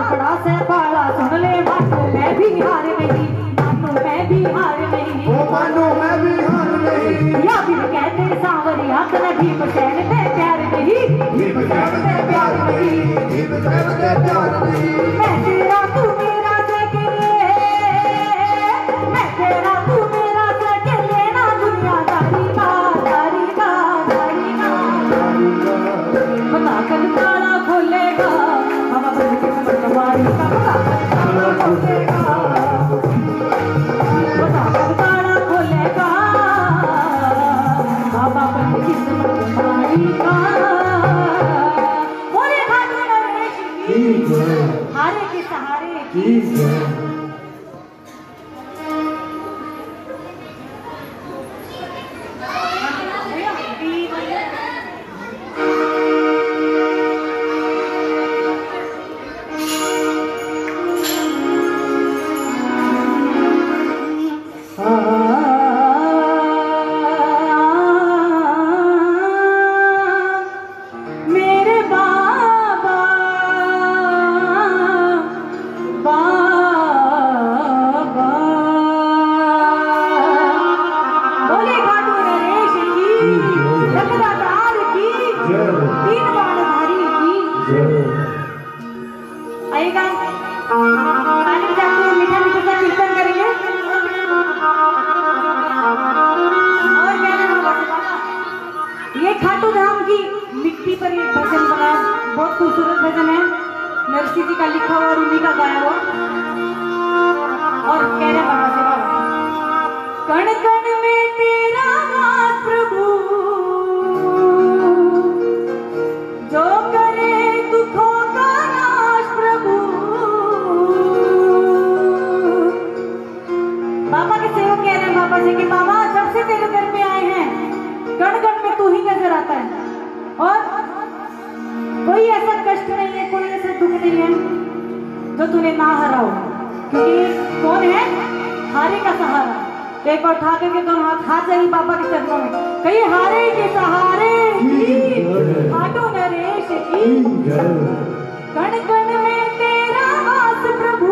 बड़ा से पाला सुन ले मानो मैं भी हार नहीं, मानो मैं भी हार नहीं, ओ मानो मैं भी हार नहीं। या फिर कहते सांवरिया तेरा भीम सैन पे प्यार नहीं, भीम सैन पे प्यार नहीं, भीम सैन पे प्यार नहीं। मैं तेरा तू मेरा सके, मैं तेरा तू मेरा सके, लेना दुनियादारी का दारी का दारी का। बता कर ताला खोलेगा हवा बन के पटवारी का, बता कर ताला खोलेगा, बता कर ताला खोलेगा हवा बन के पटवारी का। बोले खाटू नरेश की हारे के सहारे की खाटू धाम की मिट्टी पर एक भजन बना, बहुत खूबसूरत भजन है, नरसिंह जी का लिखा हुआ और उन्हीं का गाया हुआ। और कह रहे बाबा से बाबा, कण कण में तेरा वास प्रभु, जो करे दुखों का नाश प्रभु। बाबा के सेवक कह रहे हैं बाबा से कि बाबा जब से तेरे घर पे आए हैं कण कण में तू ही नजर आता है, और कोई ऐसा कष्ट नहीं है, कोई ऐसा दुख नहीं है जो तूने ना हरा हो, क्योंकि कौन है हारे का सहारा। तो एक बार उठा करके दोनों हाथ जाइए बाबा के चरणों में, कहिए हारे के सहारे की खाटू नरेश की। कण कण में तेरा वास प्रभु,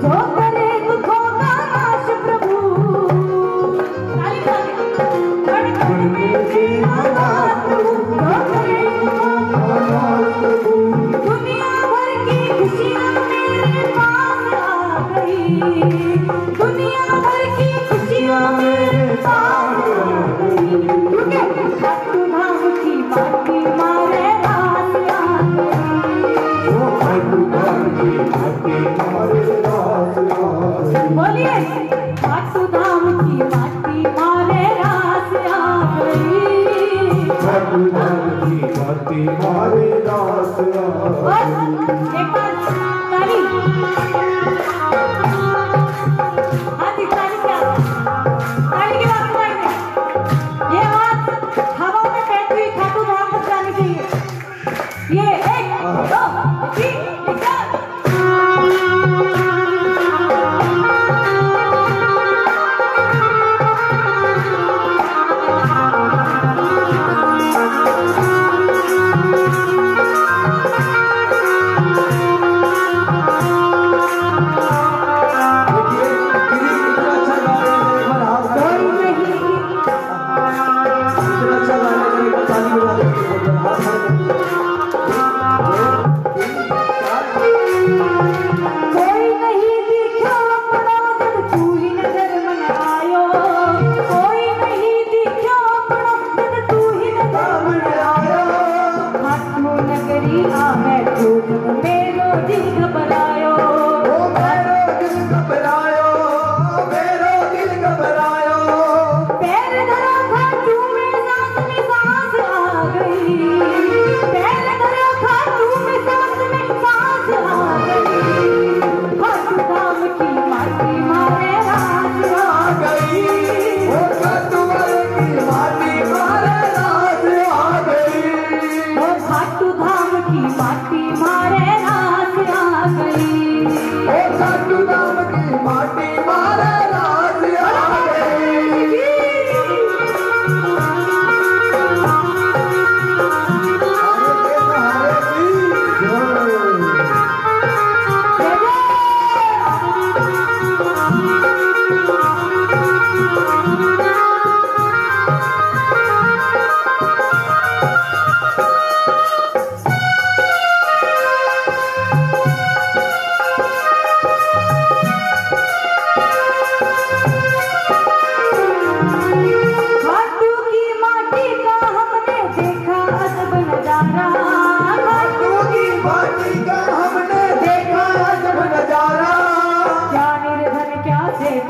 जो करे दुखों का नाश प्रभु। कण कण में तेरा वास प्रभु, जो करे दुखों का नाश प्रभु। दुनिया भर की खुशियां मेरे पास आ गई, दुनिया भर की खुशियां मेरे पास आ गई, क्योंकि खाटू धाम की माटी मारे रास आ गई। ओ खाटू धाम की माटी मारे रास आ गई। बोलिए खाटू धाम की माटी मारे रास आ गई, खाटू धाम की माटी मारे रास आ और गई। एक बार ताली, हाथी ताली क्या, ताली की बात सुनाइए। ये हाथ हवा में बैठी हुई खाटू धाम तक जानी चाहिए। ये 1 2 3 4। माटी का हमने देखा जब नजारा, क्या निर्धन क्या सेठ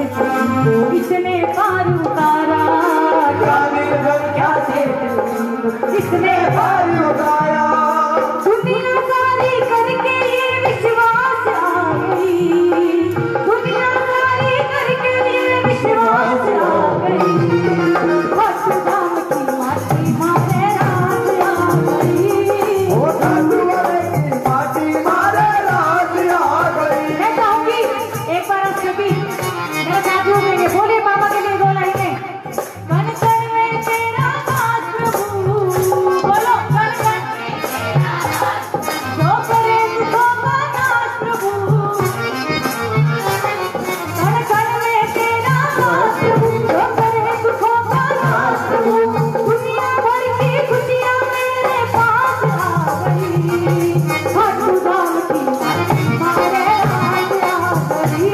इसने पार उतारा, क्या निर्धन क्या इसने पार उतारा। दुनिया सारी करके ये विश्वास आ गई, दुनिया सारी करके ये विश्वास आ गई, हसदाम की माटी मारे रात आ गई, ओ साधुवाले की माटी मारे रात आ गई। मैं चाहूंगी एक बार आप सभी मेरे साथ झूमेंगे, बोले बाबा के लिए 2 लाइनें। कण कण में तेरा वास प्रभु, बोलो कण कण में तेरा वास, जो करे दुखों का नाश प्रभु, कण कण में तेरा वास प्रभु, जो करे दुखों का नाश प्रभु, दुनिया भर की खुशियां मेरे पास आ गई, हसदाम की मारे रात आ गई,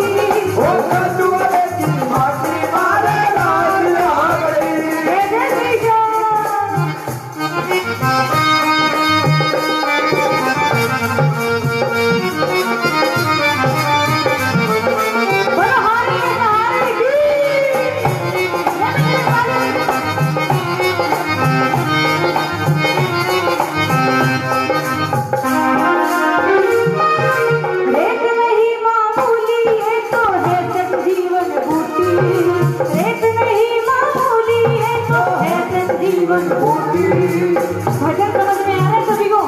ओ साधुवाले की माटी मारे रात आ गई। जय जय श्री राम। बोलो हरि हरि की रेत नहीं मामूली है तो है संजीवन बूटी, रेत नहीं मामूली है तो है संजीवन बूटी। भजन समझ में आ रहा है सभी को?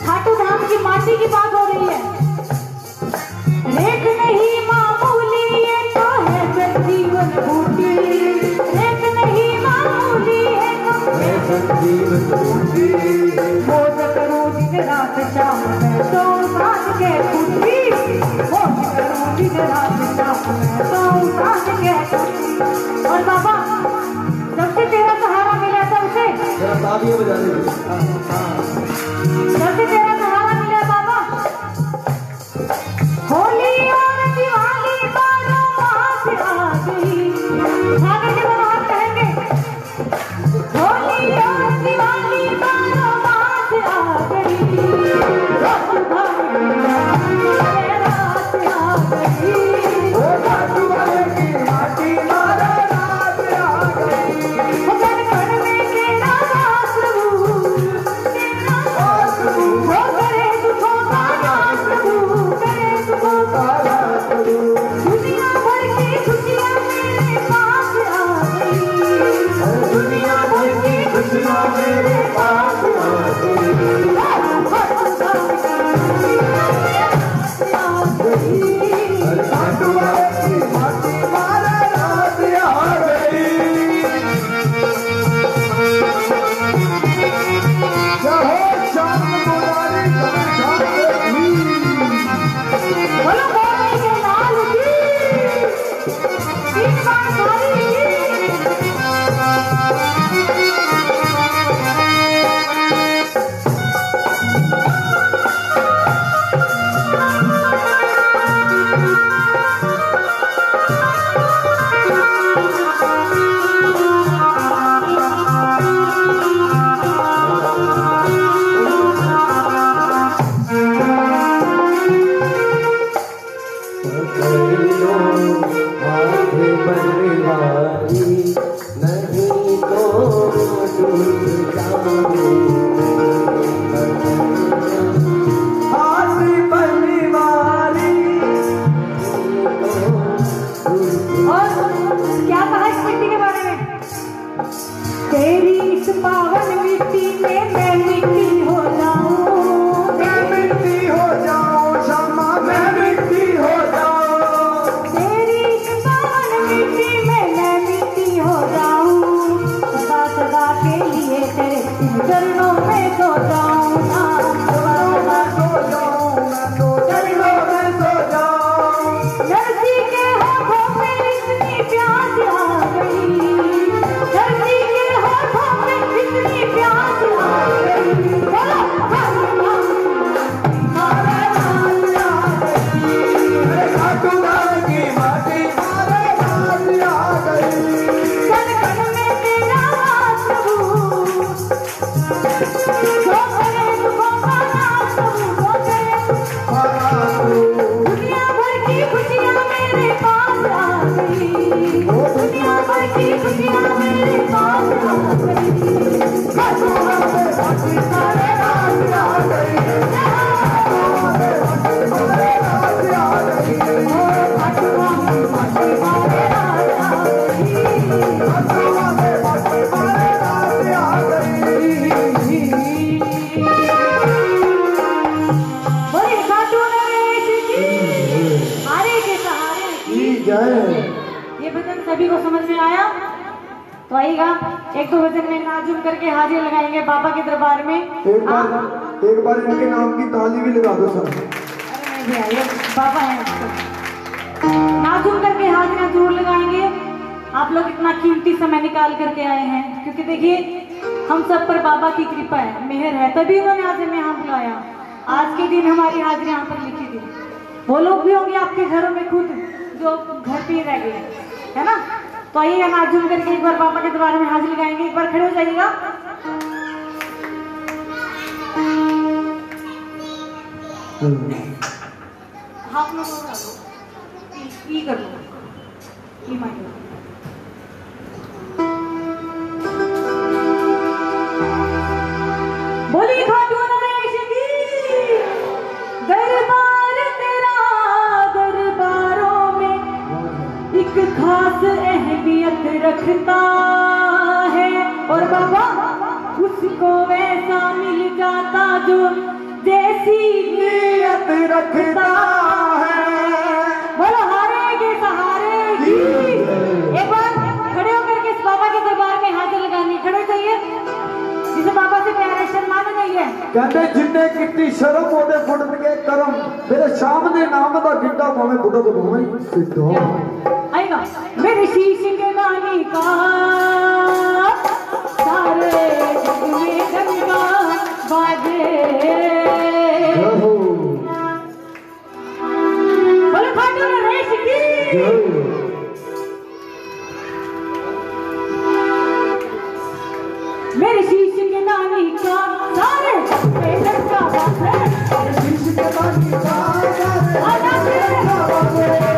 खाटू धाम की माटी की बात हो रही है। रेत नहीं मामूली है तो है संजीवन बूटी, रेत नहीं मामूली है तो है संजीवन बूटी। मोज करूं दिन रात शाम मैं तो साथ के खुशी, मोज करूं दिन रात शाम मैं तो साथ के खुशी। और बाबा जब से तेरा सहारा मिला तब से, जरा तालियां बजा दीजिए। जब से तेरा सहारा मिला बाबा, होली और दिवाली दोनों पास आ गई। आगे के दोनों हाथ कहेंगे, होली और दिवाली दोनों पास आ गई, रात आ गई। ओ साधुवाले की माटी मारे रात आ गई। कण कण में तेरा वास प्रभु, तेरा वास प्रभु, सभी को समझ में आया? तो आइएगा, एक दो भजन में नाजुम करके हाजिर लगाएंगे बाबा के दरबार में। एक बार इनके नाम की ताली भी लगा दो सर। अरे नहीं भैया, ये बाबा है, नाजुम करके हाजिर जरूर लगाएंगे। आप लोग इतना कीमती समय निकाल करके आए हैं, क्योंकि देखिए हम सब पर बाबा की कृपा है, मेहर है, तभी उन्होंने आज हमें यहाँ बुलाया। आज के दिन हमारी हाजिरी यहाँ पर लिखी थी। वो लोग भी होंगे आपके घरों में खुद जो घर पे रह गए, है ना? तो आइए नाजुम करके एक बार बाबा के दरबार में हाजिर लगाएंगे। एक बार खड़े हो जाइएगा। हाथ में ई कर लो, ई माइक बोली खाटू नरेश की दरबार तेरा दरबारों में एक खास अहमियत रखता है, और बाबा उसको वैसा मिल जाता जो जैसी नीयत रखता है। बोलो हारे के सहारे की। एक बार खड़े होकर के इस बाबा के दरबार में हाजिर लगानी। खड़े चाहिए जिसे बाबा से प्यार है, शर्माना नहीं है। कहते जिन्ने कितनी शर्म ओदे फुटन के करम, मेरे सामने नाम दा गिड्डा भावे बुढ़ा तो भावे सिद्धो। आएगा मेरे शीश के गाने का सारे जग में गंगा बाजे। बोलो खाटू नरेश की। मेरे शीश के नानी का सारे लड़का बात है। मेरे शीश के नानी का सारे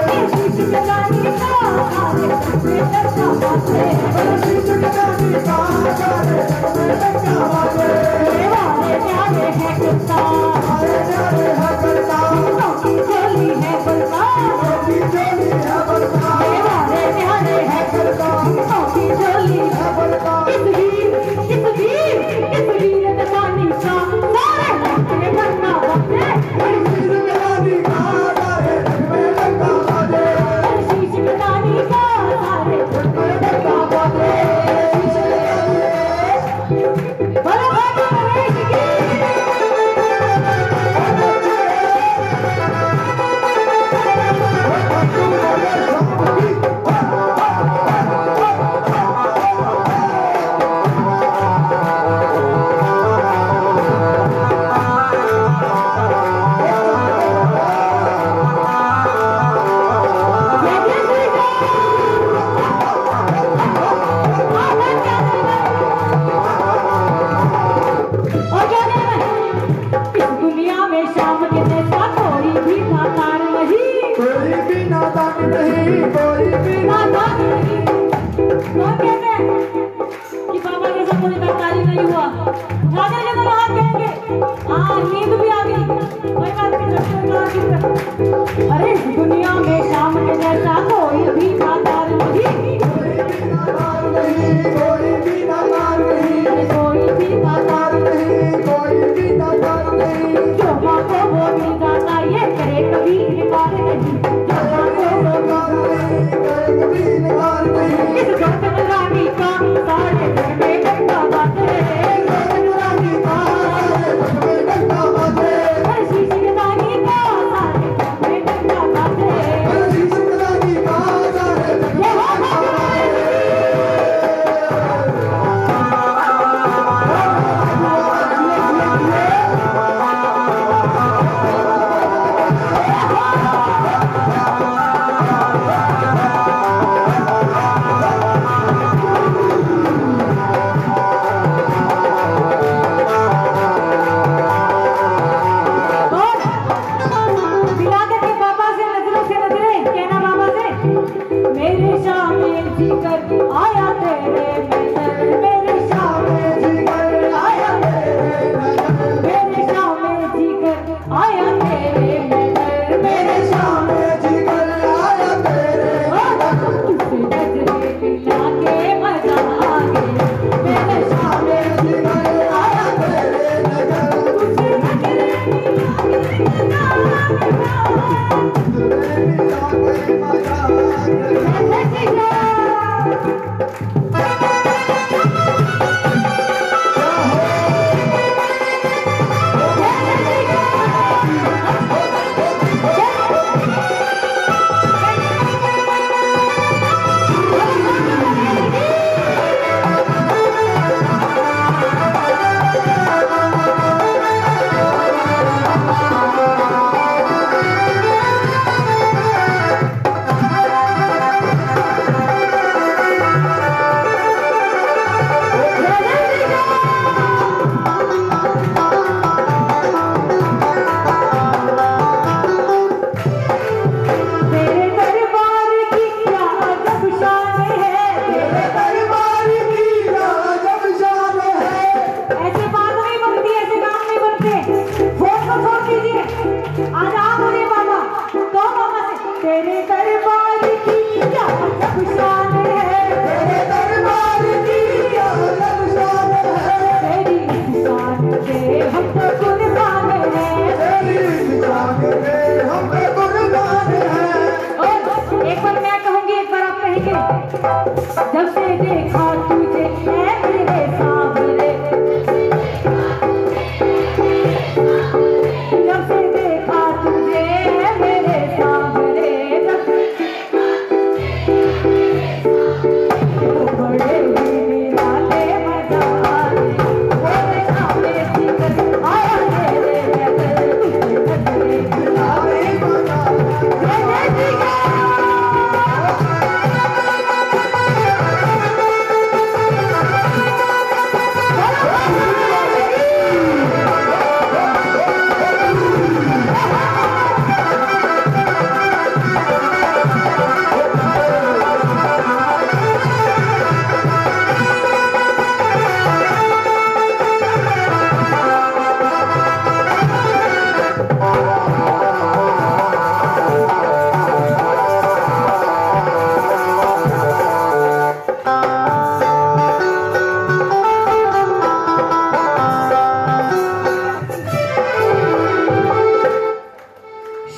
मेरे शीश के नानी का सारे लड़का बात है। मेरे शीश के नानी का सारे लड़का बात है। मेरे प्यारे है करता, मेरे प्यारे है करता, नौकी चोली है बलता, नौकी चोली है बलता। मेरे प्यारे है करता, नौकी चोली है बलता। इस वीर नदानी का सारे लड़के बनना बाजे। शीश नदानी का सारे लड़के बनना बाजे। शीश नदानी का सारे लड़के बनना बाजे। बोलो खाटू नरेश की। अरे दुनिया में शाम के जैसा कोई भी नादार नहीं, कोई भी नादार नहीं, कोई भी नादार नहीं, कोई भी नादार नहीं, कोई भी नादार नहीं। जो माँ को वो मिल जाता ये करे कभी इनकार नहीं, जो माँ को वो नहीं करे कभी इनकार नहीं। इस गर्दन रानी का सारे घर में गंगा बात है, गर्दन रानी का सारे घर में गंगा बात है।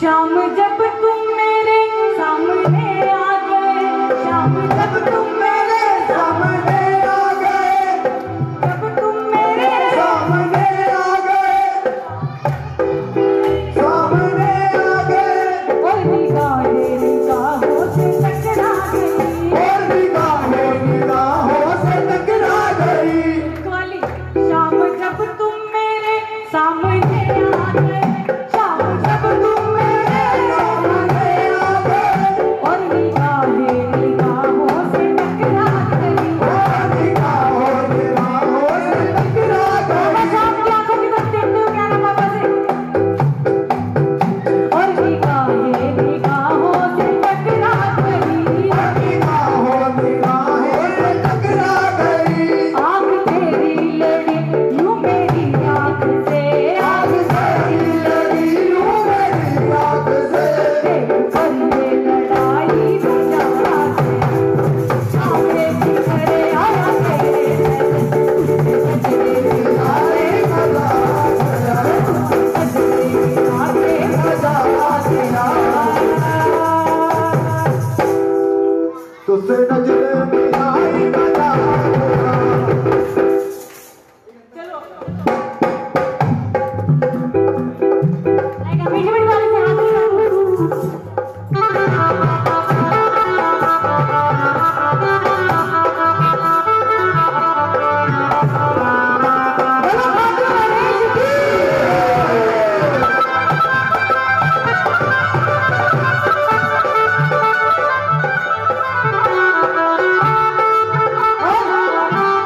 शाम जब तुम मेरे सामने आ गए, शाम जब तुम मेरे सामने आ गए, जब तुम मेरे सामने आ गए, सामने आ गए, और निगाहें निगाहों से टकरा गई, और निगाहें निगाहों से टकरा गई। वाली शाम जब तुम मेरे सामने आ गए, शाम जब तुम मेरे सामने आ गए, और निगाहें निगाहों से टकरा गई। और निगाहों निगाहों से टकरा बाबा गई। साहब की आंखों की तरफ देखते हो क्या ना बाबा से, और निगाहें निगाहों से टकरा गई, और निगाहों निगाहों से टकरा गई। आँख तेरी लड़ी यूं मेरी आँख से, आँख तेरी लड़ी यूं मेरी आँख से, पर ये लड़ाई मजा से, सामने की करे आया तेरे सारे मजा आया, आगे मजा आया। तुझसे नजरे मिलाई मजा आया। चलो आएगा मीठे मीठे वाले से हाथ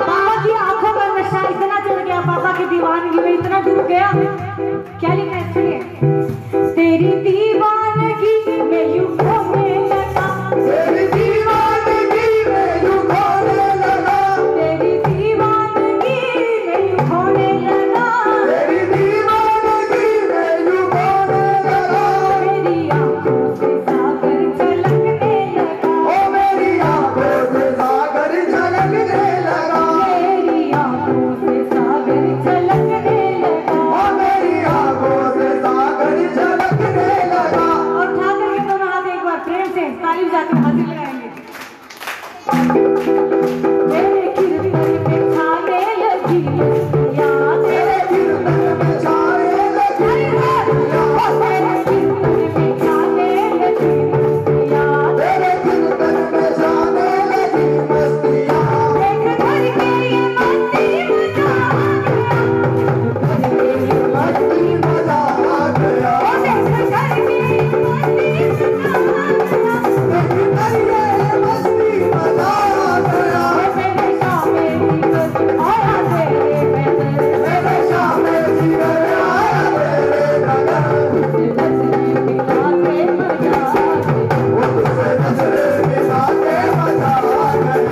बाबा की आंखों का नशा इतना चढ़ गया, बाबा की दीवानगी में इतना डूब गया। क्या लिखा है सुनिए, तेरी दीवानगी में यूं खोने लगा, तेरी दीवानगी में यूं खोने लगा, तेरी दीवानगी में यूं खोने लगा, तेरी दीवानगी में यूं खोने लगा। मेरी आंखों से सागर छलकने लगा, ओ मेरी आंखों से सागर झलकने लगा, मेरी आंखों से सागर छलकने लगा। ओ मेरी आंखों से सागर झलकने लगा। और उठा करके दोनों हाथ एक बार प्रेम से ताली जाकर हाजिर लगाएंगे। मेरे कीर्तन में छाने लगी याद, तेरे कीर्तन में छाने लगी मेरे कीर्तन में छाने लगी याद, तेरे कीर्तन में छाने लगी मस्तियाँ। देख करके ये मस्ती मजा मस्ती मजा आ गया, देख करके ये मस्ती मस्ती मजा आ गया। मेरे सामने जीवन आया तेरे नजर, मेरे सामने जीवन आया तेरे नगर, मिला के मजा वो तुझसे नजरे मिला के मजा आ गया।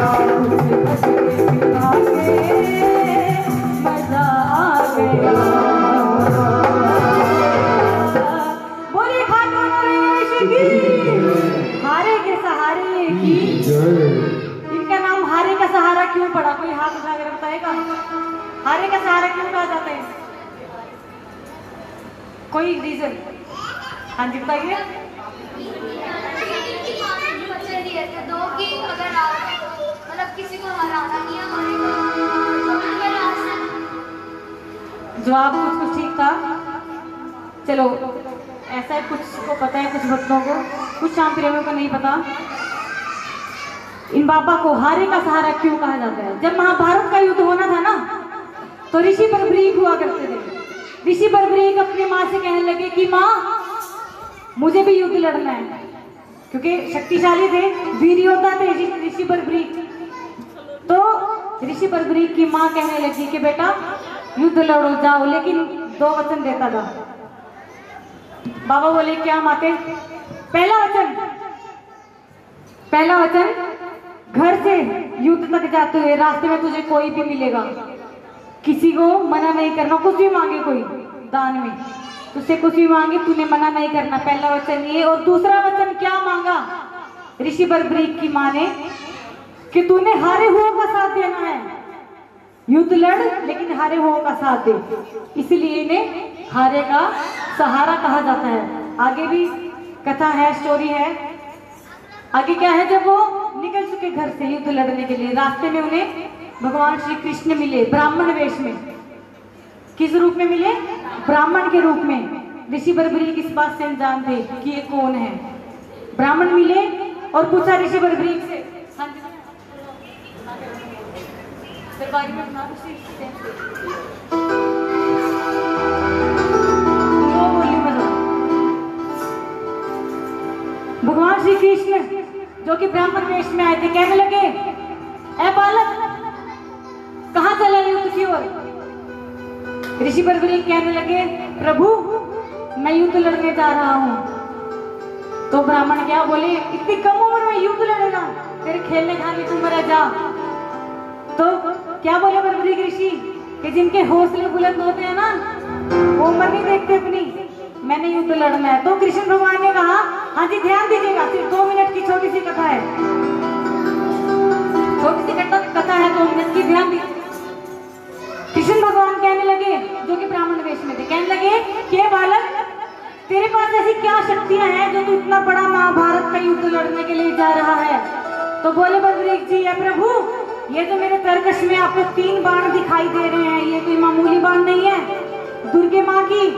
मिला के मजा आ गया। बोलिए खाटू नरेश की, हारे के सहारे की। इनका नाम हारे का सहारा क्यों पड़ा, कोई हाथ उठा कर बताएगा? हारे का सहारा क्यों कहा जाता है, कोई रीजन? हाँ जी बताइए। दो कि अगर आप मतलब किसी को हराना नहीं है, हमारे जवाब कुछ कुछ ठीक था। चलो ऐसा है, कुछ को पता है, कुछ भक्तों को, कुछ शाम प्रेमियों को नहीं पता। इन बाबा को हारे का सहारा क्यों कहा जाता है? जब महाभारत का युद्ध होना था ना, तो ऋषि बर्बरीक हुआ करते थे। ऋषि बर्बरीक अपनी माँ से कहने लगे कि माँ मुझे भी युद्ध लड़ना है, क्योंकि शक्तिशाली थे, वीर योद्धा थे ऋषि बर्बरीक। तो ऋषि बर्बरीक की माँ कहने लगी कि बेटा युद्ध लड़ो जाओ, लेकिन 2 वचन देता था। बाबा बोले क्या माते? पहला वचन, घर से युद्ध तक जाते हुए रास्ते में तुझे कोई भी मिलेगा, किसी को मना नहीं करना, कुछ भी मांगे कोई दान में, तुझसे कुछ भी मांगे तूने मना नहीं करना, पहला वचन ये। और दूसरा वचन क्या मांगा ऋषि बर्बरीक की माँ ने, कि तूने हारे हुओं का साथ देना है, युद्ध लड़ लेकिन हारे हुओं का साथ दे। इसलिए इन्हें हारे का सहारा कहा जाता है। आगे भी कथा है, स्टोरी है। आगे क्या है, जब वो निकल चुके घर से युद्ध लड़ने के लिए, रास्ते में उन्हें भगवान श्री कृष्ण मिले ब्राह्मण वेश में। किस रूप में मिले? ब्राह्मण के रूप में। ऋषि बर्बरीक इस बात से अनजान थे कि ये कौन है। ब्राह्मण मिले और पूछा ऋषि बर्बरीक से, हाँ जी दरबारी में बना भगवान श्री कृष्ण जो कि ब्राह्मण वेश में आए थे कहने लगे, ए बालक कहां चले युद्ध की ओर? ऋषि बर्बरीक कहने लगे, प्रभु मैं युद्ध लड़ने जा रहा हूं। तो ब्राह्मण क्या बोले, इतनी कम उम्र में युद्ध लड़ेगा, तेरे खेलने खाने की उम्र है, जा। तो क्या बोले बर्बरीक ऋषि कि जिनके हौसले बुलंद होते हैं ना वो उम्र नहीं देखते अपनी, मैंने युद्ध लड़ना है। तो कृष्ण भगवान ने कहा, हाँ जी ध्यान दीजिएगा, सिर्फ 2 मिनट की छोटी सी कथा है, छोटी सी कथा है 2 मिनट की, ध्यान दीजिए। कृष्ण भगवान कहने लगे, जो कि ब्राह्मण वेश में थे, कहने लगे कि बालक तेरे पास ऐसी क्या शक्तियां हैं जो तू इतना बड़ा महाभारत का युद्ध लड़ने के लिए जा रहा है? तो बोले बर्बरीक जी, प्रभु ये तो मेरे तरकश में आपको 3 बाण दिखाई दे रहे हैं, ये कोई मामूली बाण नहीं है, दुर्गे माँ की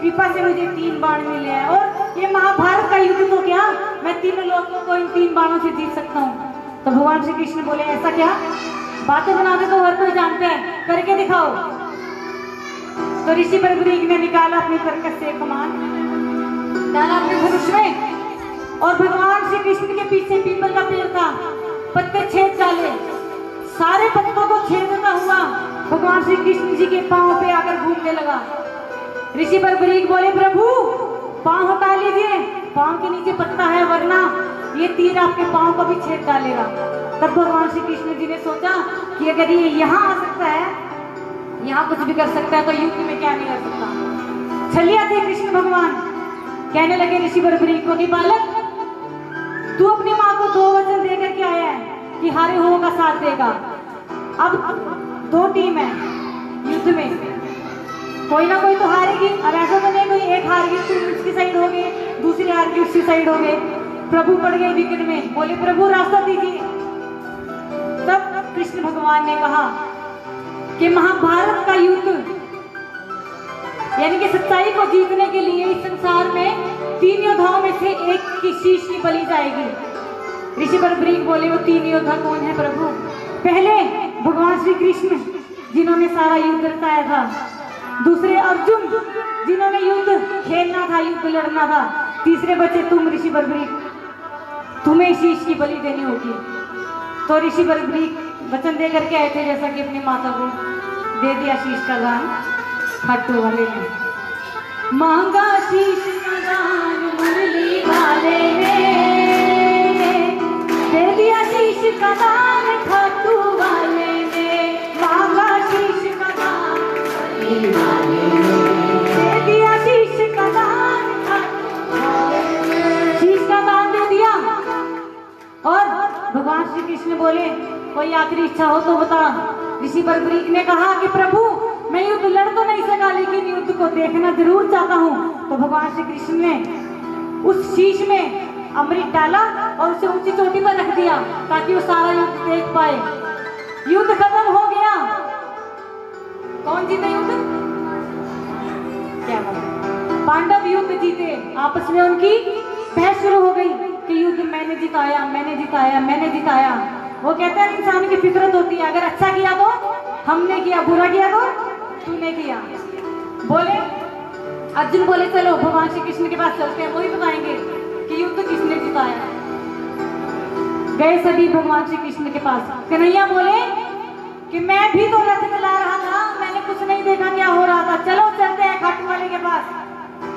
कृपा से मुझे 3 बाण मिले हैं, और ये महाभारत का युद्ध तो क्या, मैं 3 लोगों को इन 3 बाणों से जीत सकता हूँ। तो भगवान श्री कृष्ण बोले, ऐसा क्या? बातें बनाते तो हर कोई जानते हैं, करके दिखाओ। तो ऋषि बर्बरीक ने निकाला अपने तरकश से कमान, डाला अपने धनुष में, और भगवान श्री कृष्ण के पीछे पीपल का पेड़ था, पत्ते छेद डाले, सारे पत्तों को छेदता हुआ भगवान श्री कृष्ण जी के पांव पे आकर घूमने लगा। ऋषि बर्बरीक बोले, प्रभु पांव हटा लीजिए, पांव के नीचे पत्ता है, वरना ये तीर आपके पांव को भी छेद डालेगा। तब भगवान श्री कृष्ण जी ने सोचा कि अगर ये यहाँ आ सकता है, यहाँ कुछ भी कर सकता है, तो युद्ध में क्या नहीं कर सकता। छलिया थे कृष्ण भगवान। कहने लगे ऋषि बर्बरीक को कि बालक तू अपनी माँ को 2 वचन दे करके आया है कि हारे हुओं का साथ देगा। अब 2 टीम है युद्ध में, कोई ना कोई तो हारेगी। अब ऐसा तो नहीं कोई एक हार गई तुम उसकी साइड हो गए, दूसरी हार गई उसकी साइड हो गए। प्रभु पड़ गए विकेट में, बोले प्रभु रास्ता दीजिए। तब कृष्ण भगवान ने कहा कि महाभारत का युद्ध यानी कि सच्चाई को जीतने के लिए इस संसार में 3 योद्धाओं में से एक की शीश की बलि जाएगी। ऋषि बर्बरीक बोले, वो 3 योद्धा कौन है प्रभु? पहले भगवान श्री कृष्ण जिन्होंने सारा युद्ध रचाया था, दूसरे अर्जुन जिन्होंने युद्ध खेलना था, युद्ध लड़ना था, तीसरे बचे तुम ऋषि बर्बरीक, तुम्हें शीश की बलि देनी होगी। तो ऋषि बर्बरीक वचन दे करके आए थे, जैसा कि अपनी माता को दे दिया शीश का दान खाटू वाले ने। मांगा शीश का दान मुरली वाले ने, दे दिया शीश का दान खाटू वाले ने। मांगा शीश का दान मुरली वाले ने, दे दिया शीश का दान खाटू वाले ने। शीश का दान दे दिया। और भगवान श्री कृष्ण बोले, कोई आखिरी इच्छा हो तो बता। ऋषि बर्बरीक ने कहा कि प्रभु मैं युद्ध लड़ तो नहीं सका, लेकिन युद्ध को देखना जरूर चाहता हूँ। तो भगवान श्री कृष्ण ने उस शीश में अमृत डाला और उसे ऊंची चोटी पर रख दिया ताकि वो सारा युद्ध देख पाए। युद्ध खत्म हो गया। कौन जीते युद्ध? क्या बोला? पांडव युद्ध जीते। आपस में उनकी बहस शुरू हो गई कि युद्ध मैंने जिताया, मैंने जिताया, मैंने जिताया। वो कहते हैं इंसान की फितरत होती है, अगर अच्छा किया तो हमने किया, बुरा किया तो तूने किया। बोले अर्जुन बोले चलो भगवान श्री कृष्ण के पास चलते हैं, वही बताएंगे कि युद्ध किसने जिताया। गए सभी भगवान श्री कृष्ण के पास। कन्हैया बोले कि मैं भी तो रथ चला रहा था, मैंने कुछ नहीं देखा क्या हो रहा था, चलो चलते हैं खाटू वाले के पास।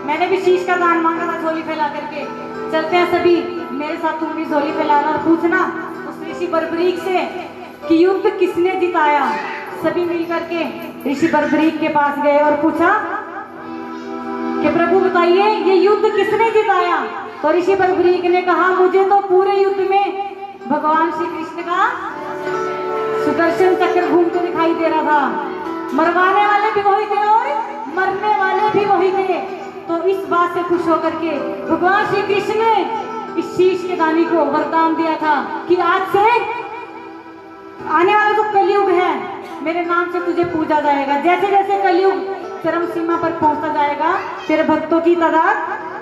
मैंने भी शीश का दान मांगा था झोली फैला करके। चलते हैं सभी, मेरे साथ तुम भी झोली फैलाना और पूछना उस ऋषि बर्बरीक से कि युद्ध किसने जिताया। सभी मिलकर के ऋषि बर्बरीक के पास गए और पूछा कि प्रभु बताइए ये युद्ध किसने जिताया। तो ऋषि बर्बरीक ने कहा, मुझे तो पूरे युद्ध में भगवान श्री कृष्ण का सुदर्शन चक्र घूमते दिखाई दे रहा था। मरवाने वाले भी वही थे और मरने वाले भी वही थे। तो इस बात से खुश होकर के भगवान श्री कृष्ण ने इस शीश के दानी को वरदान दिया था कि आज से आने वाला जो कलयुग है मेरे नाम से तुझे पूजा जाएगा। जैसे जैसे कलयुग चरम सीमा पर पहुंचता जाएगा तेरे भक्तों की तादाद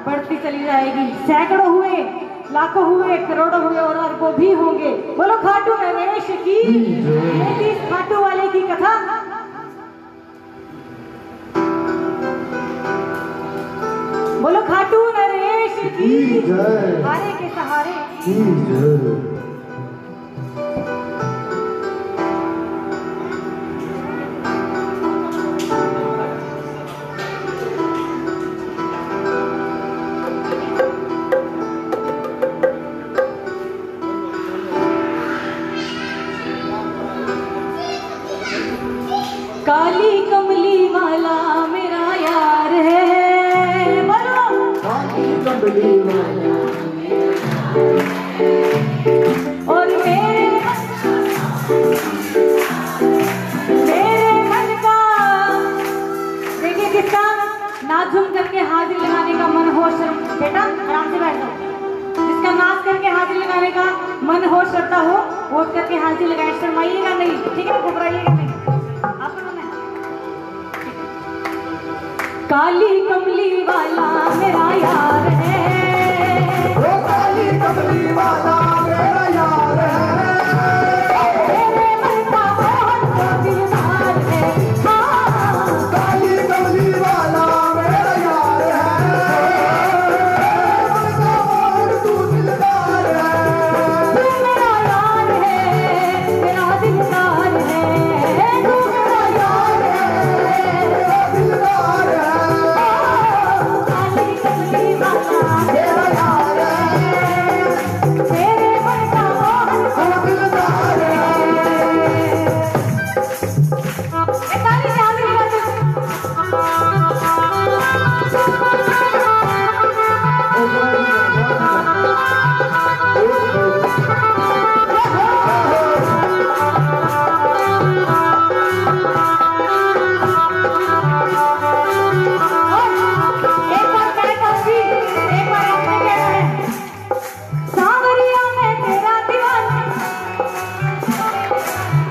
बढ़ती चली जाएगी। सैकड़ों हुए, लाखों हुए, करोड़ों हुए और अरबों भी होंगे। बोलो खाटू नरेश की, ये थी इस खाटू वाले की कथा। बोलो खाटू नरेश की जय, हारे के सहारे की जय। काली कमली वाला मेरा यार है। बोलो काली कमली वाला और मेरे मन का देखिए किसका नाच झूम करके हाजिर लगाने का मन हो। बेटा आराम से बैठ जाओ। जिसका नाच करके हाजिर लगाने का मन हो, श्रद्धा हो, वोट करके हाजिर लगाए। शर्माइएगा नहीं, ठीक है, घबराइएगा नहीं। काली कमली वाला मेरा यार है, वो काली कमली वाला मेरा यार है, मेरे मन का बहुत दिलदार है। हाँ काली कमली वाला मेरा यार है, मन का बहुत तू दिलदार है, तू मेरा यार है, मेरा दिलदार है, तू मेरा यार है, मेरा दिलदार है, काली कमली वाला मेरा यार है, मेरे मन का बहुत तू दिलदार है। काली चांदी एक बार कहता हूँ जी, एक बार आपने कहना है। सांवरिया मैं तेरा दीवाना,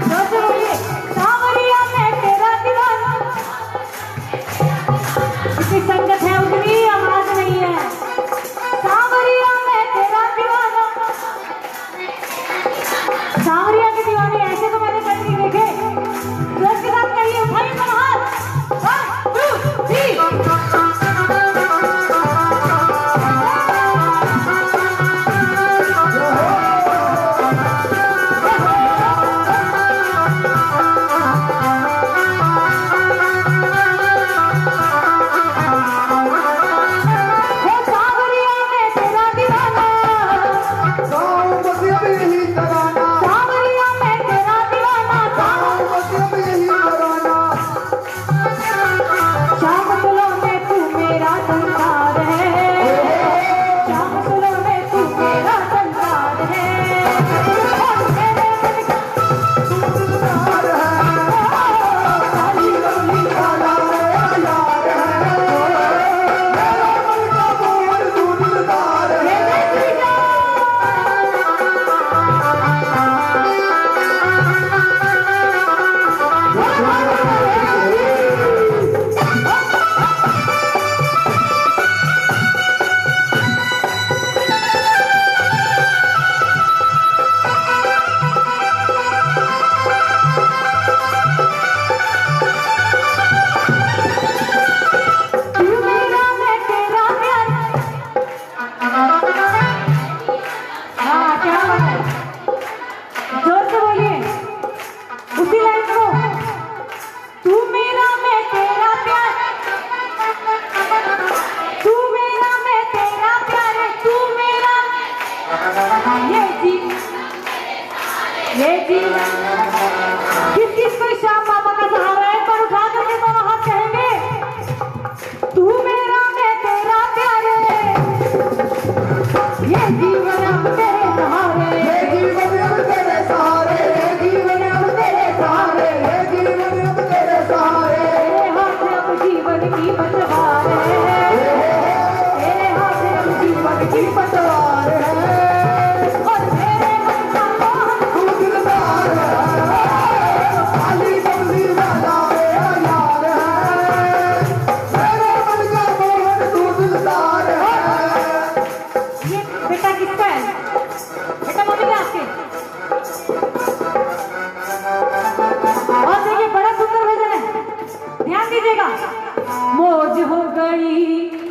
जोर से बोलिए। सांवरिया मैं तेरा दीवाना, जितनी संगत है उतनी आवाज नहीं है। सांवरिया मैं तेरा दीवाना, सांवरिया के दीवाने ऐसे तो मैंने कभी नहीं देखे। जोर के साथ कहिए, उठाइए अपना हाथ। 1 2 3 हो सांवरिया मैं तेरा दीवाना, गाँव बसिया में यही तराना, सांवरिया मैं तेरा दीवाना। गाँव बसिया में यही तराना, शाम सुलो में तू मेरा संसार है, शाम सुलो में तू मेरा संसार है। और मेरे मन का तू दिलदार है, काली कमली वाला मेरा यार है, मेरा मन का बहुत तू दिलदार है। तू मेरा मैं तेरा प्यार। हाँ क्या बात है, जोर से बोलिए, उसी लाइन को। तू मेरा मैं तेरा प्यार, तू मेरा मैं तेरा प्यार, तू मेरा ये जी किस किस को श्याम बाबा का सहारा है, पर उठा करके दोनों हाथ कहेंगे। तू मेरा मैं तेरा प्यार, ये जीवन अब तेरे सहारे, ये जीवन अब तेरे सहारे, ये जीवन अब तेरे सहारे, ये जीवन अब तेरे सहारे, तेरे हाथ में अब जीवन की पतवार है।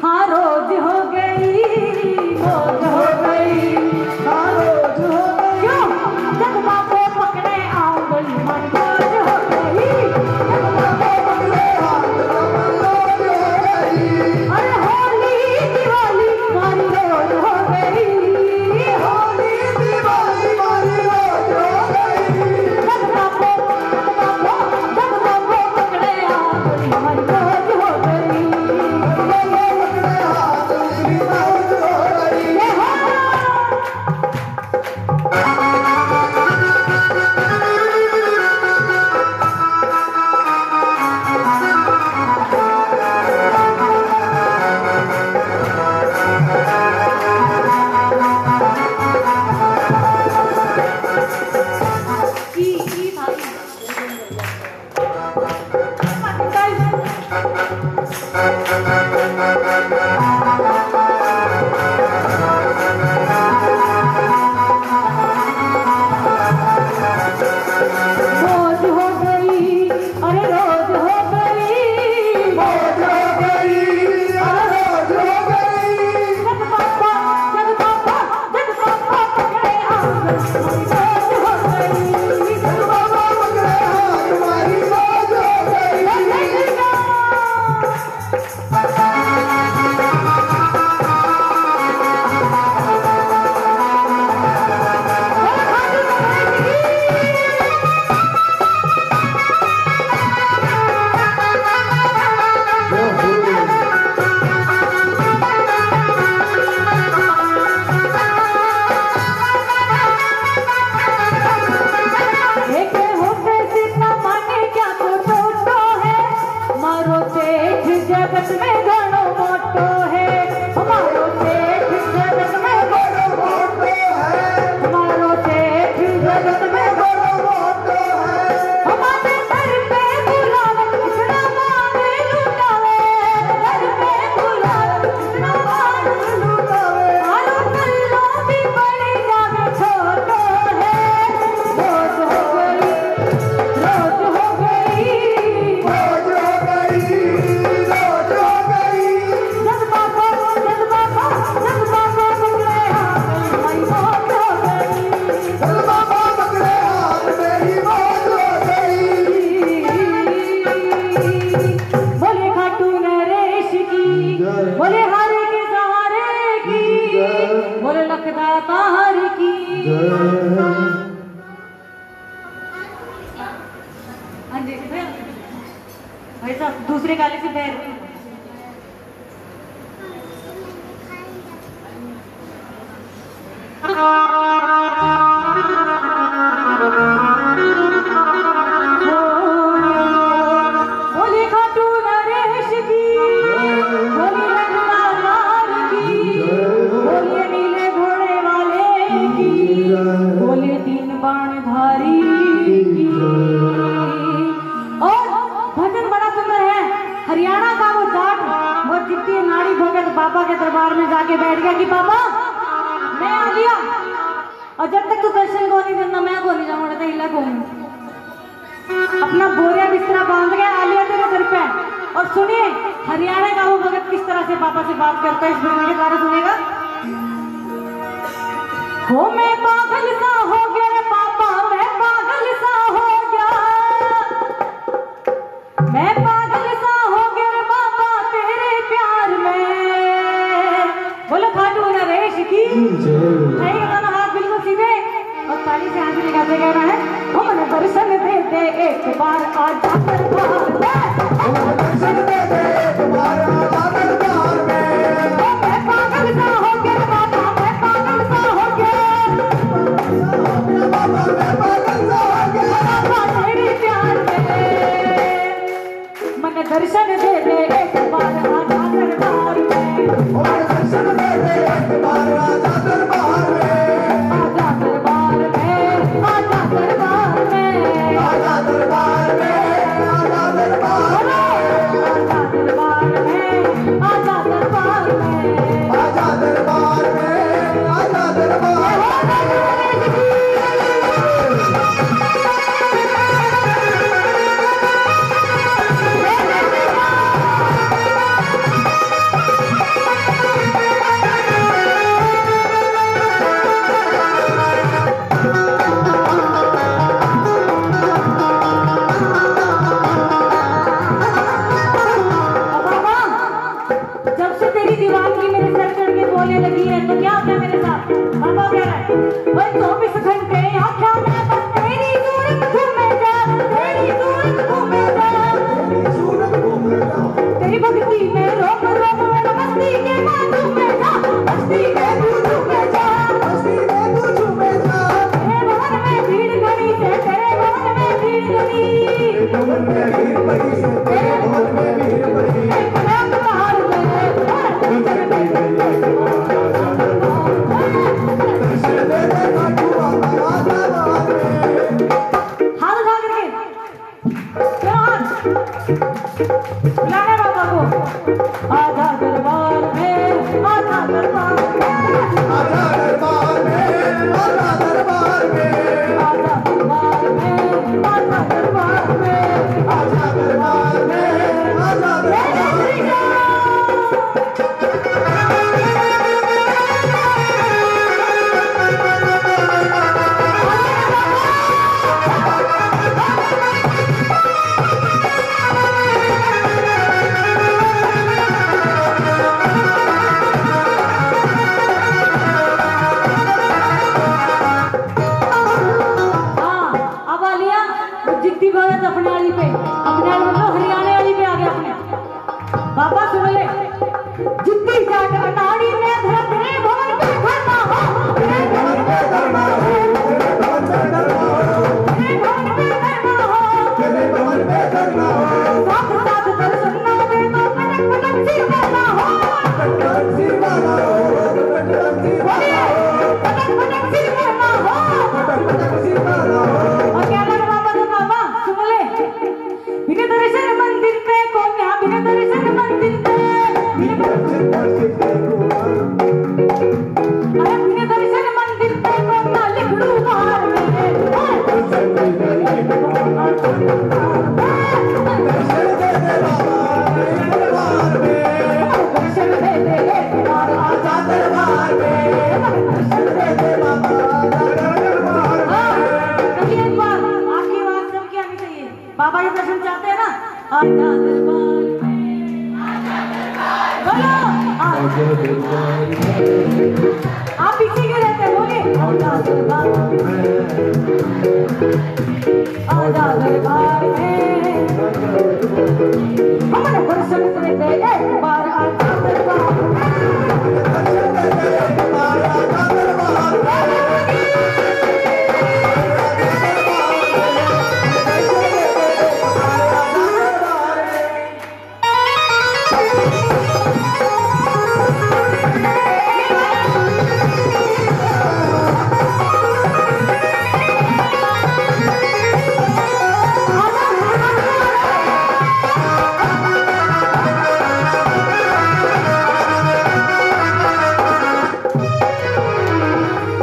हाँ रोज हो गई, रोज हो गई, हाँ रोज हो गई। क्यों? जब बाबू पकड़े आंगन मन रोज हो गई, जब बाबू पकड़े आंगन मन रोज हो गई। अरे होली दिवाली मारी रोज हो गई, होली दिवाली मारी रोज हो गई। जब बाबू पकड़े आंगन मन रोज हो गई, जगत में घणो मोटो है हमारो सेठ, जगत में घणो मोटो है हमारो सेठ, जगत में घणो मोटो है। हमारे घर पे बुलावे कृष्णा मारे लुटावे, घर पे बुलावे कृष्णा मारे लुटावे। आलू कल्लो भी बड़ी जावे छोटो है, रोज हो गई, रोज हो गई, रोज हो गई। बोले हारे के सहारे की, बोले लखदातार की। हाँ जी भाई साहब दूसरे गाले से पैर बोले खाटू नरेश की, बोले लखदातार की, बोले नीले घोड़े वाले की, बोले तीन बाण धारी की। और भजन बड़ा सुंदर है। हरियाणा का वो जाट वो जितनी नाड़ी भगत बाबा के दरबार में जाके बैठ गया कि बाबा मैं आ गया और जब तक तू दर्शन को नहीं करना मैं को नहीं जाऊंगा तो हिला को अपना बोरिया बिस्तरा बांध गया आलिया तेरे घर पे। और सुनिए हरियाणा का वो भगत किस तरह से बाबा से बात करता है, इस भजन के द्वारा सुनेगा। हो मैं पागल सा हो गया रे पापा, मैं पागल सा हो गया, मैं पागल सा हो गया रे बाबा तेरे प्यार में। बोलो खाटू नरेश की गाना हाथ बिल्कुल सीधे और ताली से हाथ लगाते गाना है। हमने दर्शन दे दे एक बार आजा दरबार में, दर्शन दे दे एक बार आजा दरबार में। मैं पागल सा हो गया बाबा, मैं पागल सा हो गया बाबा, मैं पागल सा हो गया बाबा तेरे प्यार में। मन दर्शन दे दे एक बार आजा दरबार में, दर्शन दे दे एक बार आजा दरबार में, आजा दरबार में, आजा दरबार में, आजा दरबार में, आजा दरबार में, आजा दरबार में, आजा दरबार में, आजा दरबार में, आजा दरबार में। पे सर चढ़ के बोलने लगी है तो क्या होता है मेरे साथ? बाबा कह रहा है भाई 24 घंटे आँखों में बस तेरी सूरत घूमे जा, तेरी सूरत घूमे जा, तेरी भक्ति में रोक रोक मस्ती के बाजू में जा, मस्ती के बाजू में जा, तेरे भवन में भीड़ घड़ी से, तेरे भवन में भीड़ घड़ी, तेरे भवन में भीड़ घड़ी, आजा दरबार में, आजा दरबार में, आजा दरबार में, आजा दरबार में, आजा दरबार में, आजा दरबार में, आजा दरबार में, आजा दरबार में। जिद्दी भगत अपने वाली पे, अपने वाली मतलब हरियाणा वाली पे आ गया अपने। बाबा सुन ले, जिद्दी जाट अटारी में धरत रे भवन पे धरना हो, रे भवन पे धरना हो, रे भवन पे धरना हो, रे भवन पे धरना हो, तेरे भवन में धरना हो, साथ साथ दर्शन ना दे तो पटक पटक सिर मारना हो, पटक सिर मारना हो, पटक सिर मारना हो, पटक पटक सिर मारना हो, पटक सिर मारना हो। और क्या लगा बाबा तो बाबा सुन ले, बिना दर्शन मंदिर पे कौन यहाँ, बिना दर्शन मंदिर पे, बिना अरे बिना दर्शन मंदिर पे कौन ना लिखड़ू बाहर में, दर्शन दे दे बाबा दरबार में, दर्शन दे दे और आजा दरबार में, दर्शन दे दे बाबा दरबार में। कहिए एक बार आपकी आवाज सबकी आनी चाहिए। बाबा के दर्शन चाहते हैं ना? आजा दरबार में, आजा दरबार बोलो, आजा दरबार में, आप पीछे क्यों रहते हैं? बोलिए आजा दरबार में, आजा दरबार में, हमने दर्शन दे दे एक बार, आजा दरबार में, दर्शन दे दे बाबा आजा दरबार में,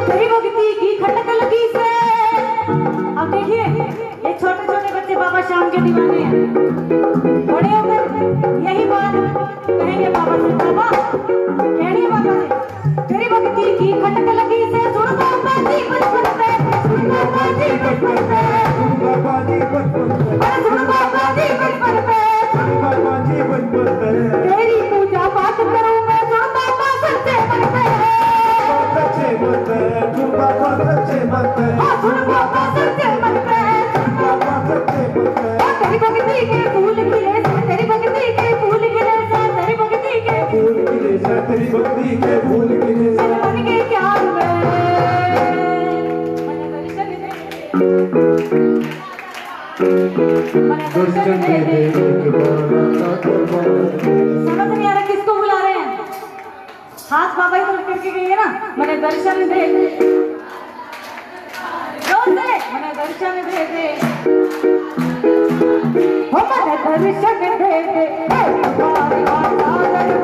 तेरी भक्ति की खटक लगी से। अब देखिए ये छोटे छोटे बच्चे बाबा श्याम के दीवाने हैं, बड़े होकर यही बात कहेंगे बाबा से। बाबा कहेंगे बाबा से, तेरी भक्ति की खटक लगी से, सुन बाबा जी बचपन पे, सुन बाबा जी बचपन पे, बाबा जी बचपन में, अरे सुन बाबा जी बचपन पे, बाबा जी बचपन में, तेरी पूजा पाठ करूं मैं, सुन बाबा सच्चे मन पे, सच्चे मन में, तू बाबा सच्चे मन में, हाँ सुन बाबा सच्चे मन पे, बाबा सच्चे मन में, तेरी भक्ति के फूल खिले से, तेरी भक्ति के फूल खिले से, तेरी भक्ति के फूल खिले से, तेरी भक्ति के फूल खिले से, मन के प्यार में मन दर्शन दे, मन दर्शन दे दे। समझ नहीं आ रहा किसको बुला रहे हैं? हाथ बाबा की तरफ करके गई है ना, मन दर्शन दे दे, जोर से मन दर्शन दे दे, हो मन दर्शन दे दे, हमारे आजा दरबार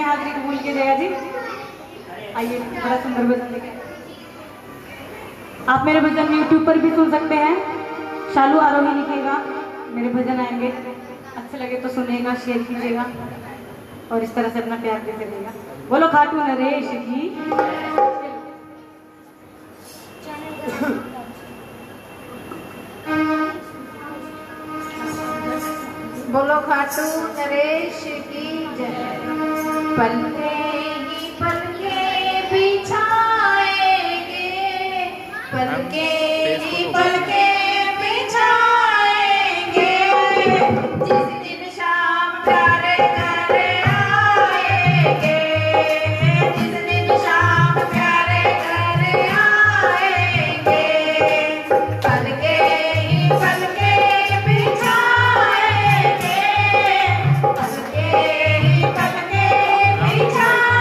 हाजिरी कबूल के जया जी। आइए, बड़ा सुंदर भजन लेके। आप मेरे भजन यूट्यूब पर भी सुन सकते हैं। शालू आरोही लिखिएगा, मेरे भजन आएंगे। अच्छे लगे तो सुनिएगा, शेयर कीजिएगा और इस तरह से अपना प्यार देते रहिएगा। बोलो खाटू नरेश की। बोलो खाटू नरेश की जय। पलके ही पलके बिछाएंगे, पलके ही पलके बिछाएंगे, जिस दिन शाम प्यारे घर आएंगे, जिस दिन शाम प्यारे घर आएंगे, पलके ही पलके बिछाएंगे, पलके ही पलके बिछाएंगे।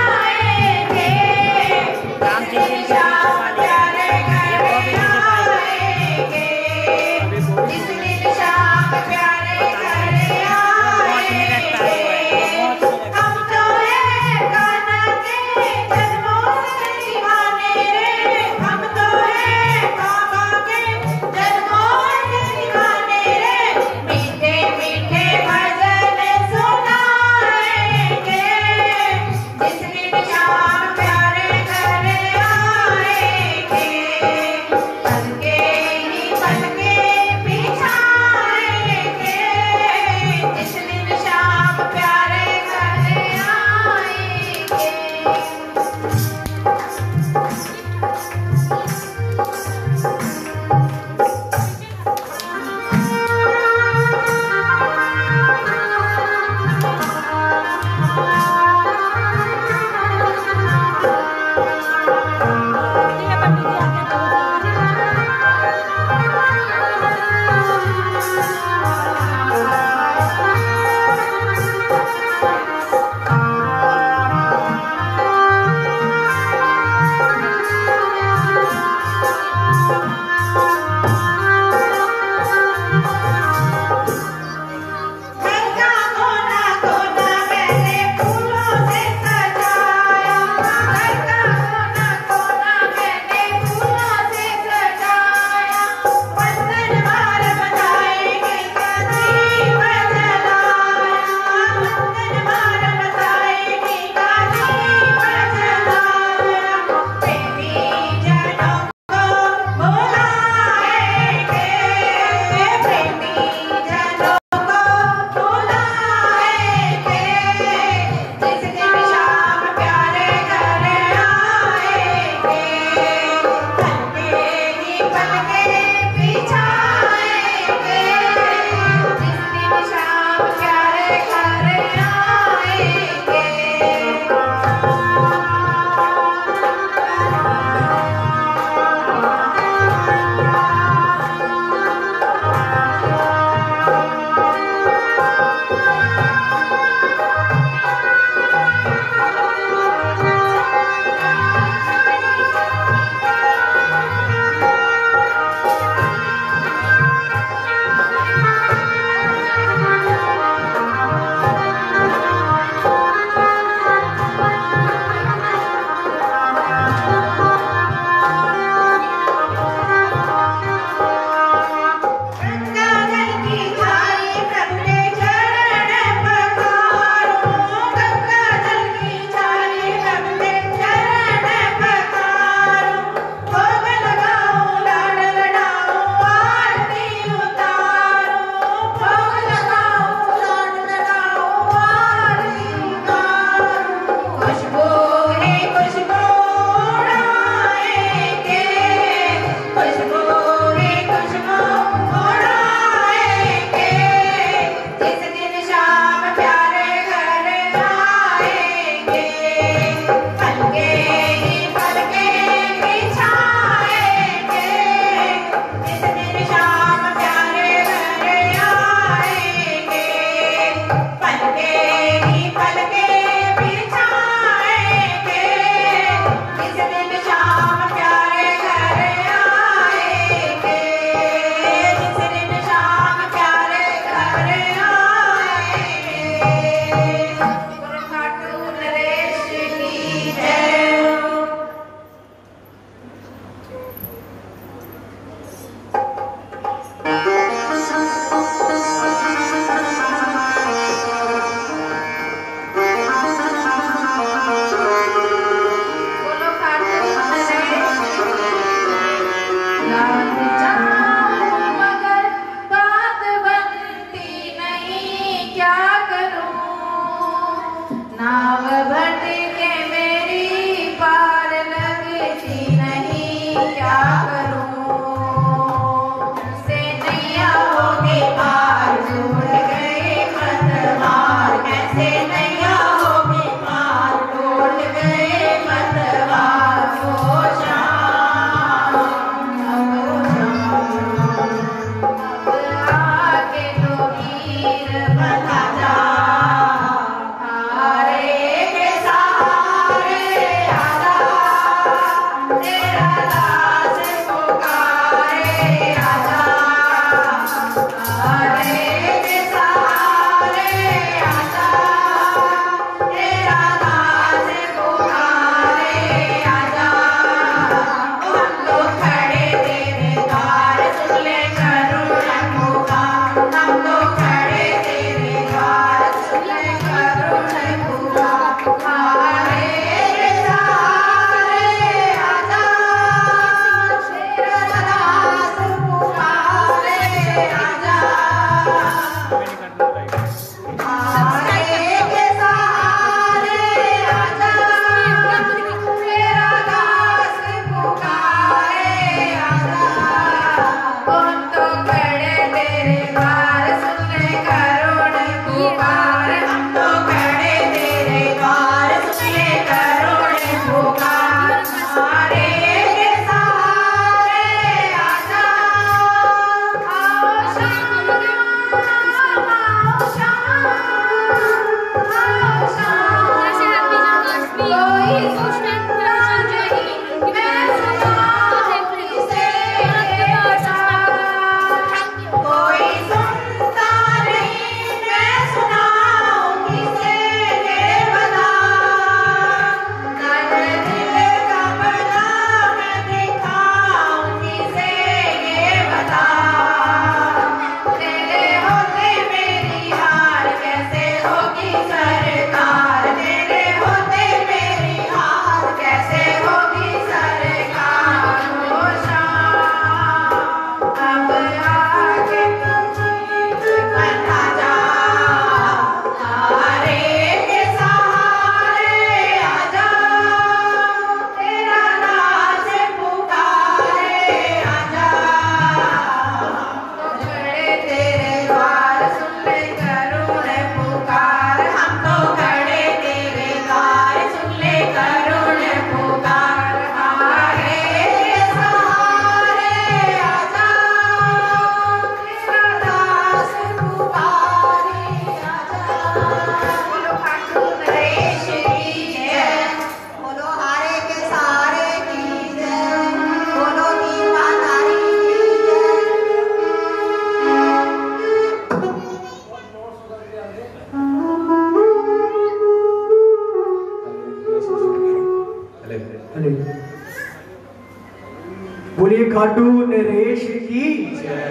खाटू नरेश की जय।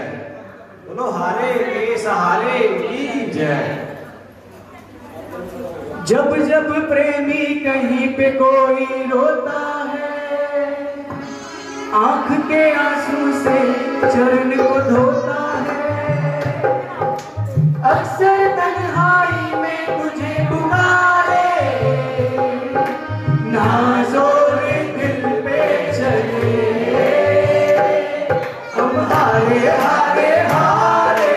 बोलो हारे के सहारे की जय। जब जब प्रेमी कहीं पे कोई रोता है, आंख के आंसू से चरण को धोता है, अक्सर तन्हाई में तुझे पुकारे, ना जोर दिल पे चले, हम हारे हारे हारे,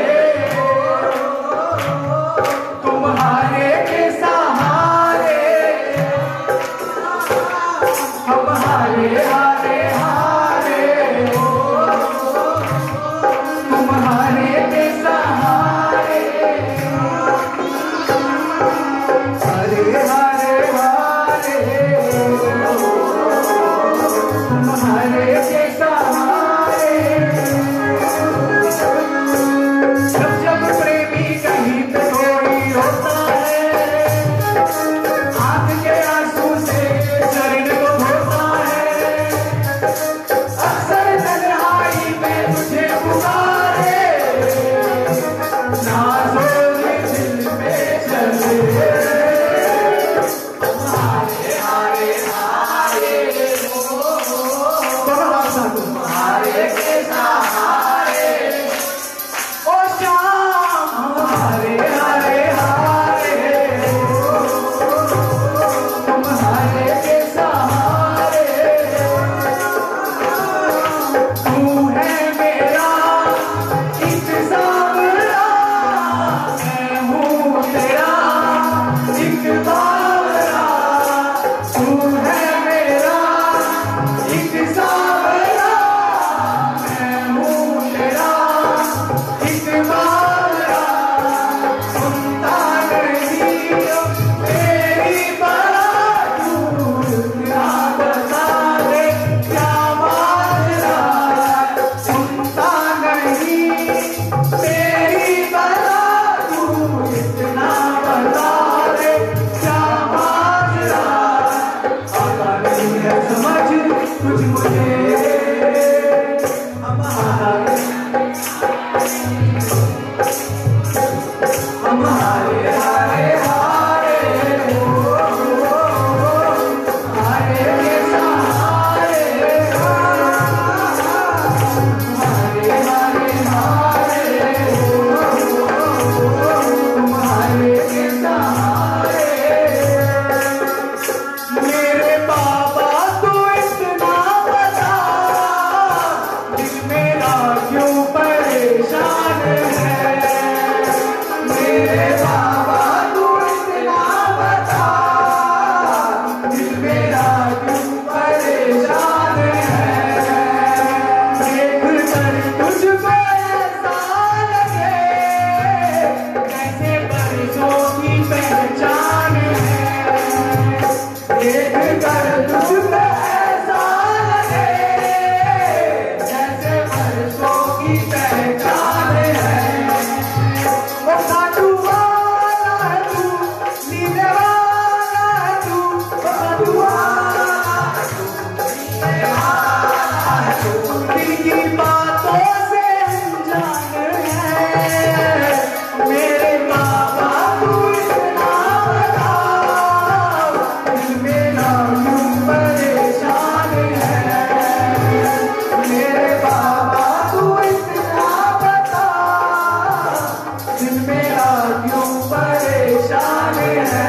तुम्हारे के सहारे, हम हारे हारे हारे, तुम्हारे के सहारे, हारे हारे हारे, तुम्हारे के सहारे। जब जब प्रेमी कहीं पे कोई रोता है, आंख के आंसू से शरीर को धोता है, अक्सर तन्हाई में तुझे पुकारे, ना जोर दिल पे चले, हारे हारे हारे, तुम्हारे के सहारे, ओ श्याम हमारे हारे हारे, तुम्हारे के सहारे, तू है मेरा एक सांवरा, मैं हूँ तेरा एक बावरा, तू है मेरा एक सांवरा, मैं हूँ तेरा एक बावरा, सुनता नहीं तेरी बात, तू ना बता दे क्या माजरा, सुनता नहीं तेरी बात, तू इतना बता दे क्या माजरा, आता नहीं है समझ कुछ मुझे, हम हारे हारे हारे, हारे के सहारे, हारे हारे हारे, तुम्हारे के सहारे। मेरे बाबा तू इतना बता, दिल मेरा क्यों परेशान है, मेरे बाबा तू इतना बता, दिल मेरा क्यों परेशान है, देख कर तुझको ऐसा लगे जैसे बरसों की पहचान है, देख कर तुझको ऐसा लगे जैसे बरसों की पहचान है, वो खाटू वाला है तू, नीले वाला है तू, वो खाटू वाला है तू, नीले वाला है तू, दिल की बातों से अनजान है, मेरे बाबा तू इतना बता, दिल मेरा क्यों परेशान है, मेरे बाबा तू इतना बता, दिल मेरा क्यों परेशान है।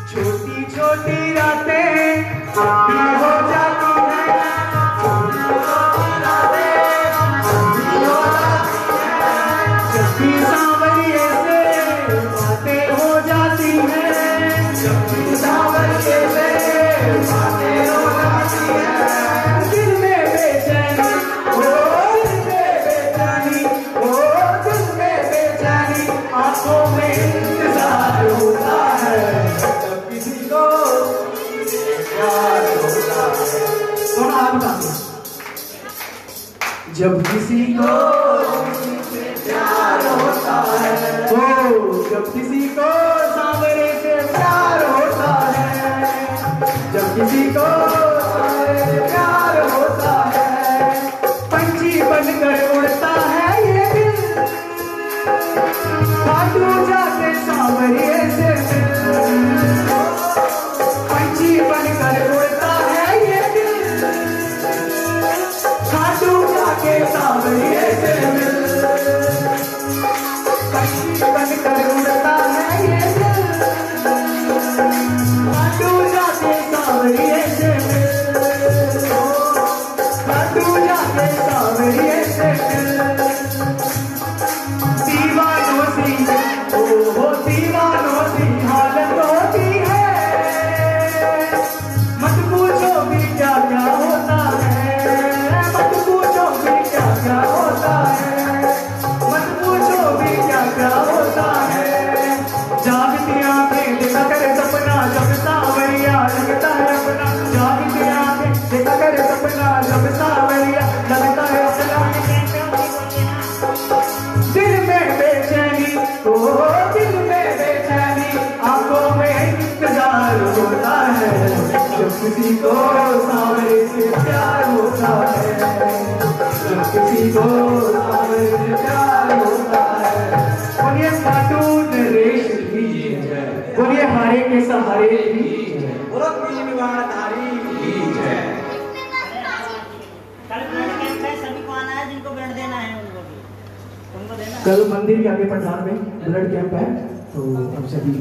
छोटी छोटी रातें लंबी हो जाती हैं, छोटी छोटी रातें लंबी हो जाती हैं, जब भी सांवरिये से बातें हो जाती हैं, जब भी सांवरिये से बातें हो जाती हैं, दिल में बेचैनी, ओ दिल में बेचैनी, ओ दिल में बेचैनी, आंखों में इंतजार होता है, जब किसी को प्यार होता है। सुना आप गाते, जब किसी को प्यार होता है, ओ जब किसी को सांवरे से प्यार होता है, किसी को सारे प्यार होता है, पंछी बनकर उड़ता है ये दिल, खाटू जाके सांवरिए से मिल, पंछी बनकर उड़ता है ये दिल, खाटू जाके सांवरिए से मिल, पंछी बनकर उड़ता है ये दिल, खाटू जाके सांवरिए से मिल, खाटू जाके सांवरिए से मिल। दीवानों सी ओ दीवानों सी हालत होती है, मत पूछो भी क्या क्या होता है, मत पूछो भी क्या क्या होता है, मत पूछो भी क्या क्या होता है। जागती आंखें देखा करे सपना जब सांवरिया लगता है अपना, जागती आंखें देखा करे सपना जब सांवरिया लगता है अपना। दिल में बेचैनी ओ दिल में बेचैनी, आंखों में इंतजार होता है, जब किसी को सांवरे से प्यार होता है, जब किसी को सांवरे से प्यार होता है। बोलिए खाटू नरेश की है, बोलिए हारे के सहारे की है, बोलो तीन बार धारी की है। कल ब्लड कैंप है, सभी को आना है, जिनको ब्लड देना है उनको भी, उनको देना। कल मंदिर के आगे पठान में ब्लड कैंप है, तो हम सभी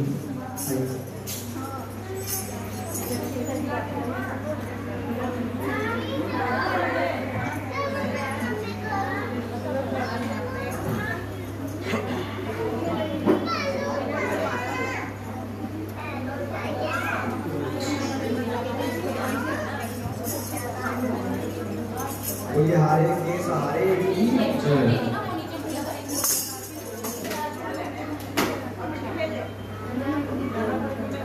ये हारे के सहारे की जय। परमेश्वर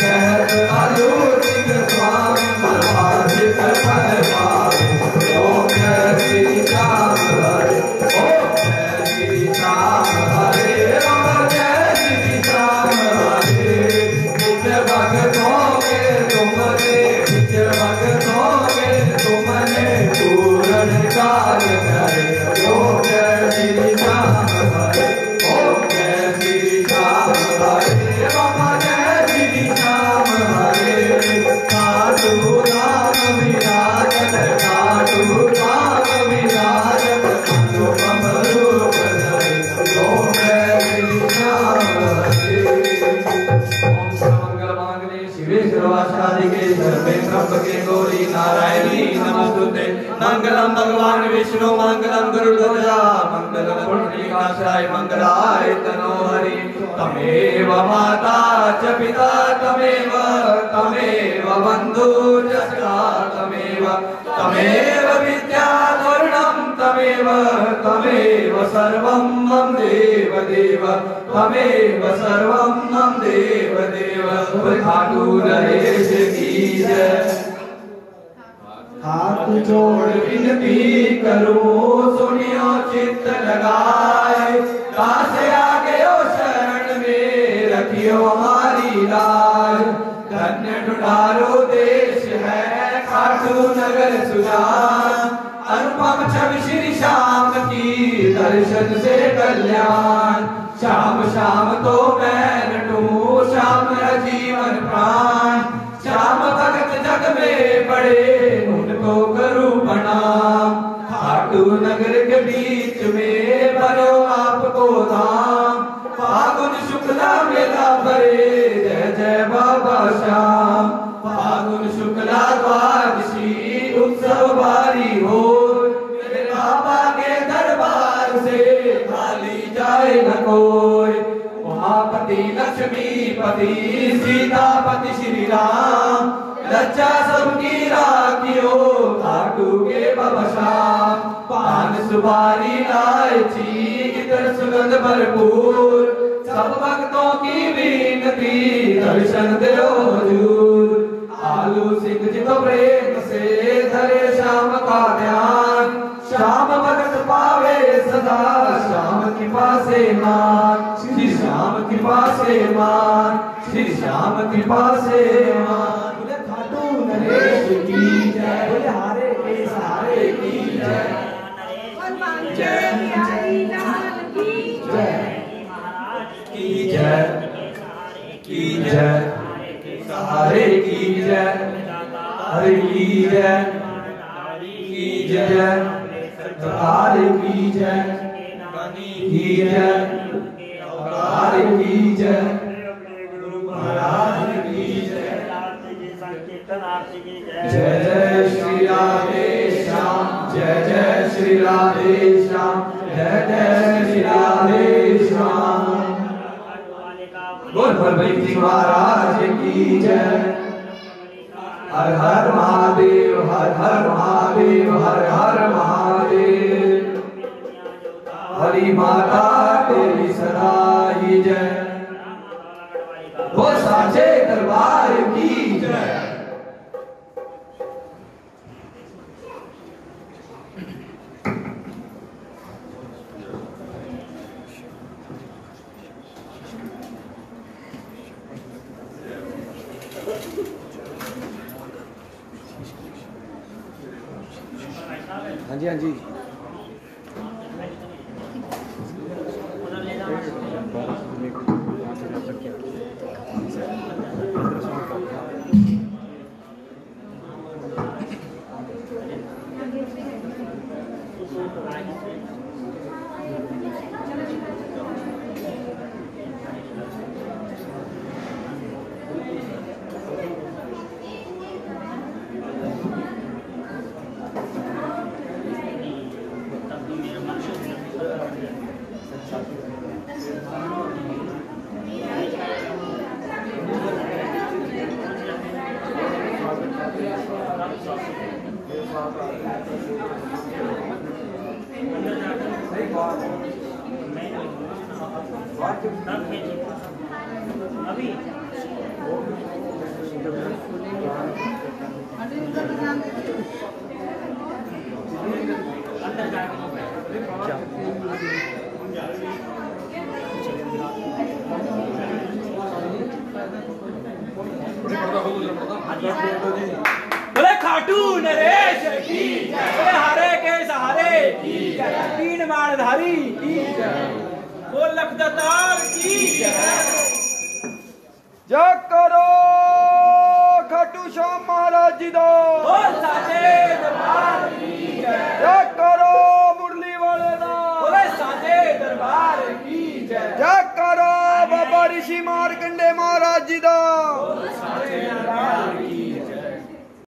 कहत आलू सिंह स्वामी राधिके सर्वे त्र्यंबके गौरी नारायणी नमस्तुते मंगलम भगवान विष्णु मंगलम गरुड़ध्वजा मंगलम पुंडरीकाक्षाय मंगलाय तनोहरि तमेव माता च पिता तमेव बंधु च सखा तमेव विद्या पूर्णं तमेव सर्वं मम देव तमेव सर्वं मम देव खाटू नरेश की जय। हाथ जोड़ विनती करूं सुनियो चित्त लगाए कासे आगे ओ शरण में रखियो हमारी लाज धन्य ढूंढारो देश है खाटू नगर सुजान अनुपम छवि श्री श्याम की दर्शन से कल्याण श्याम श्याम तो मैं नटूं श्याम जीवन प्राण श्याम भगत जग में बड़े उनको करूं प्रणाम खाटू नगर के बीच में बनो आपको धाम फागुन शुक्ला मेला भरे जय जय बाबा श्याम फागुन शुक्ला द्वादशी उत्सव बारी हो मेरे बाबा के दरबार से खाली जाए न कोई महापति लक्ष्मीपति सीतापति श्री राम लज्जा सबकी राखियो खाटू के बाबा श्याम पान सुपारी इलायची इधर सुगंध भरपूर सब भक्तों की विनती दर्शन दो हजूर आलू सिंह जी तो प्रेम से धरे श्याम का ध्यान श्याम भगत पावे सदा श्याम कृपा से मान श्री श्याम कृपा से मान श्री श्याम कृपा से मान बोले खाटू नरेश की जय बोले हारे के सहारे की जय जय की जय सहारे की जय हरे की जय सरकार की जय की जय सरकार की जय गुरु महाराज की जय जय जय श्री राधे श्याम जय जय श्री राधे श्याम जय जय श्री राधे श्याम बोल भगवती जी महाराज की जय हर हर महादेव हर हर महादेव हर हर महादेव हरि माता तेरी सदाई जय वो साचे दरबार की जय। हाँ जी हाँ जी बोले खाटू नरेश की जय, बोले हारे के सहारे की जय, तीन मानधारी की जय, बोल लखदतार की जय। जय करो खाटू श्याम महाराज जी दा, बोल साचे दरबार की जय, जय करो मुरली वाले दा, बोले साचे दरबार की जय, जय करो बाबा ऋषि मार्कंडे महाराज जी दा, बोल साचे दरबार की